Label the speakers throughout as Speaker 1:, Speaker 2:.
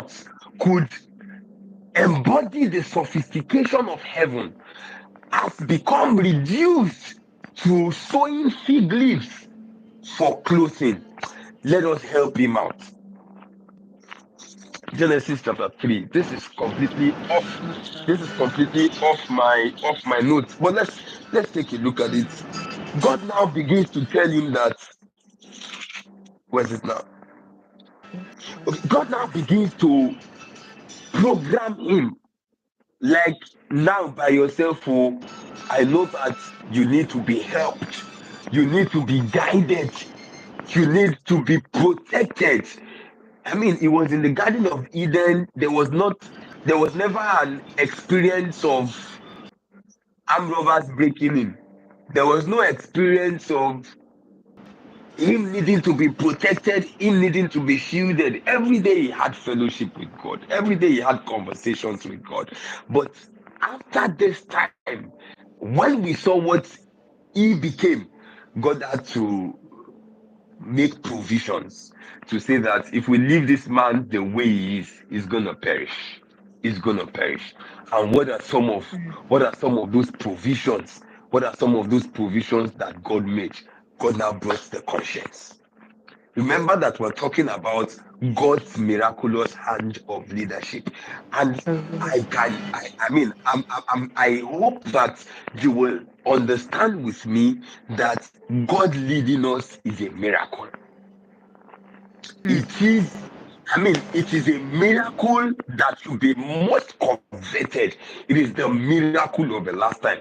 Speaker 1: earth could embody the sophistication of heaven has become reduced to sewing fig leaves for clothing. Let us help him out. Genesis chapter 3. This is completely off. This is completely off my notes. But let's take a look at it. God now begins to tell him that, where's it now? Okay, God now begins to program him, like, now by yourself. Oh, I know that you need to be helped, you need to be guided, you need to be protected. I mean, it was in the Garden of Eden. There was never an experience of armed robbers breaking in. There was no experience of him needing to be protected, him needing to be shielded. Every day he had fellowship with God. Every day he had conversations with God. But after this time, when we saw what he became, God had to make provisions to say that if we leave this man the way he is, he's gonna perish. He's gonna perish. And what are some of those provisions? What are some of those provisions that God made? God now brought the conscience. Remember that we're talking about God's miraculous hand of leadership, and I hope that you will understand with me that God leading us is a miracle. It is, it is a miracle that should be most coveted. It is the miracle of a lifetime.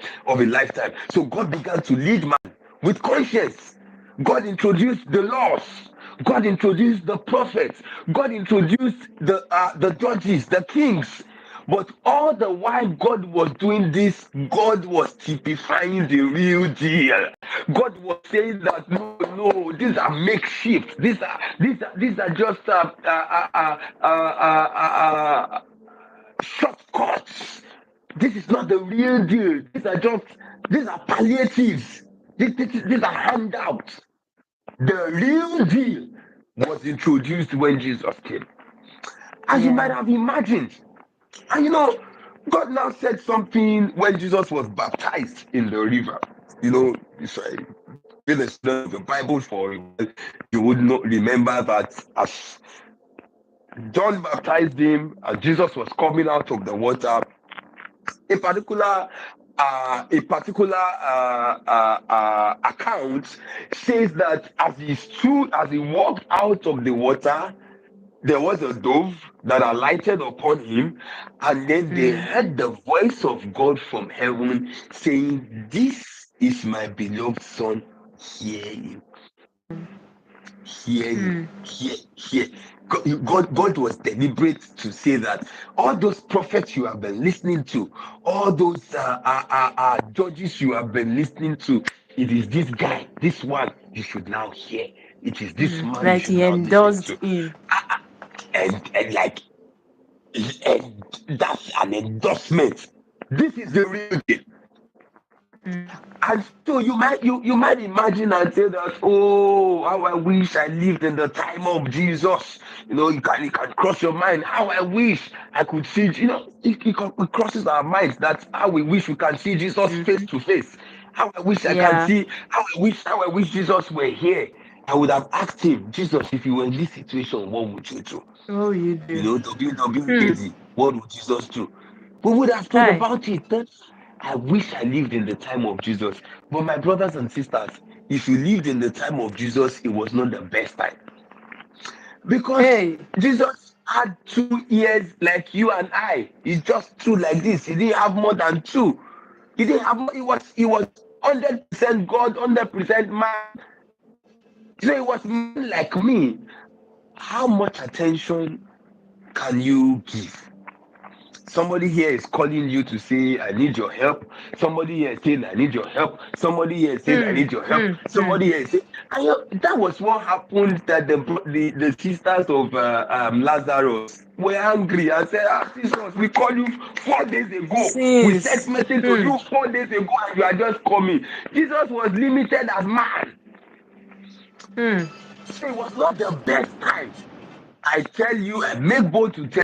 Speaker 1: So God began to lead man with conscience. God introduced the laws. God introduced the prophets. God introduced the judges, the kings. But all the while God was doing this, God was typifying the real deal. God was saying that no, these are makeshift. These are just shortcuts. This is not the real deal. These are palliatives. These are handouts. The real deal was introduced when Jesus came. As you might have imagined. And God now said something when Jesus was baptized in the river. If I been a student of the Bible for a while, you would not remember that as John baptized him and Jesus was coming out of the water, a particular account says that as he walked out of the water, there was a dove that alighted upon him, and then they heard the voice of God from heaven saying, "This is my beloved son, hear him." Hear him. Hear. God was deliberate to say that all those prophets you have been listening to, all those judges you have been listening to, it is this guy, this one you should now hear. It is this man you
Speaker 2: Like
Speaker 1: should
Speaker 2: he
Speaker 1: now listen
Speaker 2: endorsed
Speaker 1: to.
Speaker 2: him.
Speaker 1: And like, and that's an endorsement. This is the real deal. And so you might imagine and say that, oh, how I wish I lived in the time of Jesus. You can cross your mind. How I wish I could see. It crosses our minds that how we wish we can see Jesus face to face. How I wish I can
Speaker 2: Yeah.
Speaker 1: see. How I wish Jesus were here. I would have asked him, Jesus, if you were in this situation, what would you do?
Speaker 2: What will you do?
Speaker 1: WWJD, what would Jesus do? We would have thought
Speaker 2: Hi.
Speaker 1: about it. I wish I lived in the time of Jesus. But my brothers and sisters, if you lived in the time of Jesus, it was not the best time. Because
Speaker 2: Hey.
Speaker 1: Jesus had 2 ears like you and I. He just two like this. He didn't have more than two. He didn't have more. He was 100% God, 100% man. So he was man like me. How much attention can you give? Somebody here is calling you to say, I need your help. Somebody here is saying, I need your help. Somebody here is saying, I need your help. Somebody here is saying, that was what happened, that the sisters of Lazarus were angry and said, Jesus, we called you 4 days ago. We sent
Speaker 2: Since.
Speaker 1: message to you 4 days ago and you are just coming. Jesus was limited as man.
Speaker 2: Hmm.
Speaker 1: So it was not the best time. I tell you, I make bold to tell